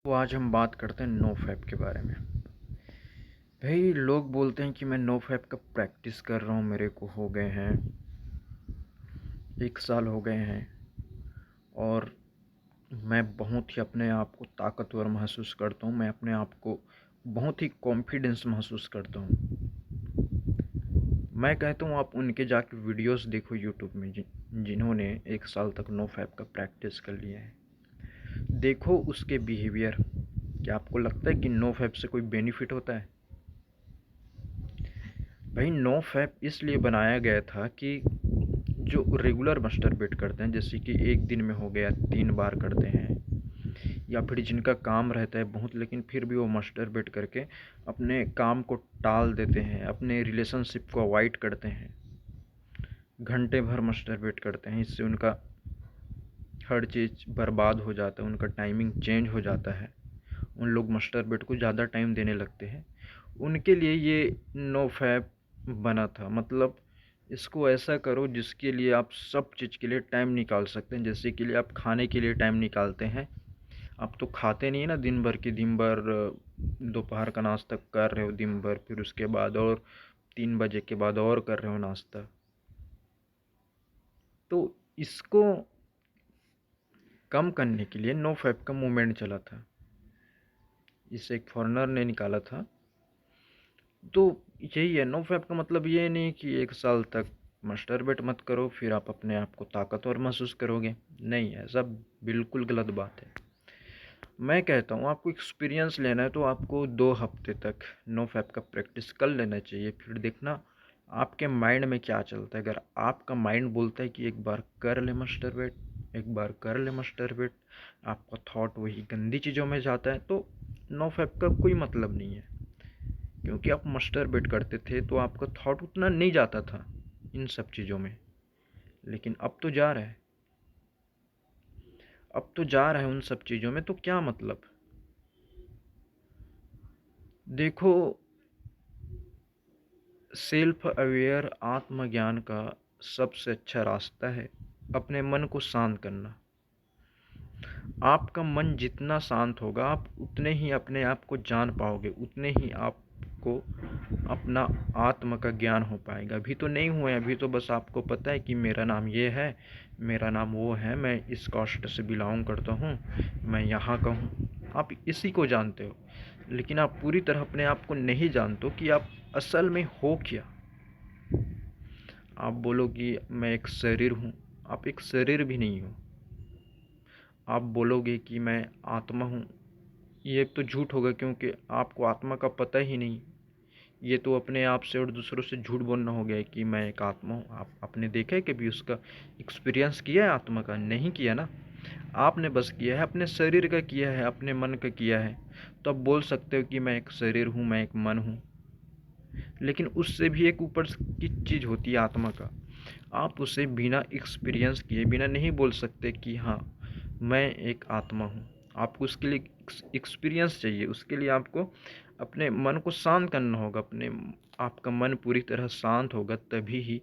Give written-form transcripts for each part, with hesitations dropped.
तो आज हम बात करते हैं नो फैप के बारे में। भाई लोग बोलते हैं कि मैं नो फैप का प्रैक्टिस कर रहा हूँ, मेरे को हो गए हैं 1 साल हो गए हैं और मैं बहुत ही अपने आप को ताकतवर महसूस करता हूँ। मैं अपने आप को बहुत ही कॉन्फिडेंस महसूस करता हूँ। मैं कहता हूँ आप उनके जाके वीडियोस देखो यूट्यूब में जिन्होंने 1 साल तक नो फैप का प्रैक्टिस कर लिया है। देखो उसके बिहेवियर। क्या आपको लगता है कि नो फैप से कोई बेनिफिट होता है? भाई नो फैप इसलिए बनाया गया था कि जो रेगुलर मस्टरबेट करते हैं, जैसे कि एक दिन में हो गया 3 बार करते हैं, या फिर जिनका काम रहता है बहुत लेकिन फिर भी वो मस्टरबेट करके अपने काम को टाल देते हैं, अपने रिलेशनशिप को अवॉइड करते हैं, घंटे भर मस्टरबेट करते हैं, इससे उनका हर चीज़ बर्बाद हो जाता है, उनका टाइमिंग चेंज हो जाता है, उन लोग मस्टरबेट को ज़्यादा टाइम देने लगते हैं। उनके लिए ये नो फैप बना था। मतलब इसको ऐसा करो जिसके लिए आप सब चीज़ के लिए टाइम निकाल सकते हैं। जैसे के लिए आप खाने के लिए टाइम निकालते हैं, आप तो खाते नहीं है ना दिन भर की दिन भर। दोपहर का नाश्ता कर रहे हो दिन भर, फिर उसके बाद और 3 बजे के बाद और कर रहे हो नाश्ता। तो इसको कम करने के लिए नो फैप का मूवमेंट चला था, इसे एक फॉरेनर ने निकाला था। तो यही है नो फैप का मतलब। ये नहीं कि 1 साल तक मस्टरबेट मत करो फिर आप अपने आप को ताकतवर महसूस करोगे। नहीं, ऐसा बिल्कुल गलत बात है। मैं कहता हूँ आपको एक्सपीरियंस लेना है तो आपको 2 हफ्ते तक नो फैप का प्रैक्टिस कर लेना चाहिए। फिर देखना आपके माइंड में क्या चलता है। अगर आपका माइंड बोलता है कि एक बार कर ले मस्टरबेट, एक बार कर ले मस्टरबेट, आपका थॉट वही गंदी चीज़ों में जाता है, तो नो फैप का कोई मतलब नहीं है। क्योंकि आप मस्टरबेट करते थे तो आपका थॉट उतना नहीं जाता था इन सब चीज़ों में, लेकिन अब तो जा रहा है। अब तो जा रहा है उन सब चीज़ों में, तो क्या मतलब। देखो, सेल्फ अवेयर आत्मज्ञान का सबसे अच्छा रास्ता है अपने मन को शांत करना। आपका मन जितना शांत होगा आप उतने ही अपने आप को जान पाओगे, उतने ही आपको अपना आत्म का ज्ञान हो पाएगा। अभी तो नहीं हुआ है, अभी तो बस आपको पता है कि मेरा नाम ये है, मेरा नाम वो है, मैं इस कास्ट से बिलोंग करता हूँ, मैं यहाँ का हूँ। आप इसी को जानते हो, लेकिन आप पूरी तरह अपने आप को नहीं जानते कि आप असल में हो क्या। आप बोलो कि मैं एक शरीर हूँ, आप एक शरीर भी नहीं हो। आप बोलोगे कि मैं आत्मा हूँ, ये तो झूठ होगा, क्योंकि आपको आत्मा का पता ही नहीं। ये तो अपने आप से और दूसरों से झूठ बोलना हो गया है कि मैं एक आत्मा हूँ। आपने देखा है कभी उसका एक्सपीरियंस किया है आत्मा का? नहीं किया ना। आपने बस किया है अपने शरीर का, किया है अपने मन का किया है। तो आप बोल सकते हो कि मैं एक शरीर हूँ, मैं एक मन हूँ, लेकिन उससे भी एक ऊपर की चीज़ होती है आत्मा का। आप उसे बिना एक्सपीरियंस किए बिना नहीं बोल सकते कि हाँ मैं एक आत्मा हूँ। आपको उसके लिए एक्सपीरियंस चाहिए। उसके लिए आपको अपने मन को शांत करना होगा। आपका मन पूरी तरह शांत होगा तभी ही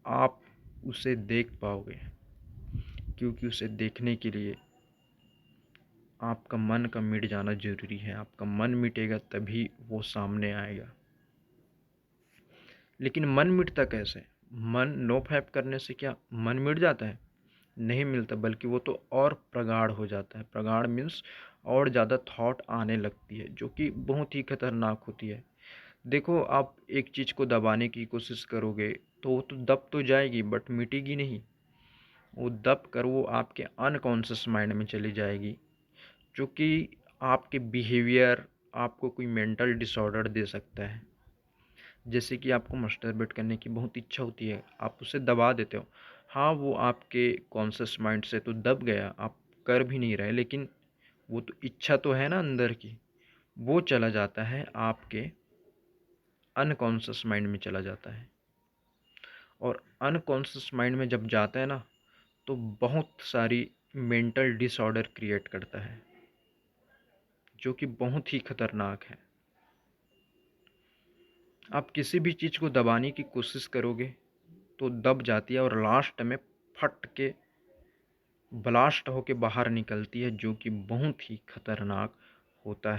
आप उसे देख पाओगे, क्योंकि उसे देखने के लिए आपका मन का मिट जाना ज़रूरी है। आपका मन मिटेगा तभी वो सामने आएगा। लेकिन मन मिटता कैसे? मन नो फैप करने से क्या मन मिट जाता है? नहीं मिलता, बल्कि वो तो और प्रगाढ़ हो जाता है। प्रगाढ़ मीन्स और ज़्यादा थॉट आने लगती है, जो कि बहुत ही खतरनाक होती है। देखो, आप एक चीज़ को दबाने की कोशिश करोगे तो वो तो दब तो जाएगी, बट मिटेगी नहीं। वो दब कर वो आपके अनकॉन्शियस माइंड में चली जाएगी, जो कि आपके बिहेवियर, आपको कोई मेंटल डिसऑर्डर दे सकता है। जैसे कि आपको मस्टरबेट करने की बहुत इच्छा होती है, आप उसे दबा देते हो। हाँ, वो आपके कॉन्शियस माइंड से तो दब गया, आप कर भी नहीं रहे, लेकिन वो तो इच्छा तो है ना अंदर की। वो चला जाता है आपके अनकॉन्शियस माइंड में चला जाता है। और अनकॉन्शियस माइंड में जब जाता है ना, तो बहुत सारी मेंटल डिसऑर्डर क्रिएट करता है, जो कि बहुत ही खतरनाक है। आप किसी भी चीज़ को दबाने की कोशिश करोगे तो दब जाती है, और लास्ट में फट के ब्लास्ट होके बाहर निकलती है, जो कि बहुत ही खतरनाक होता है।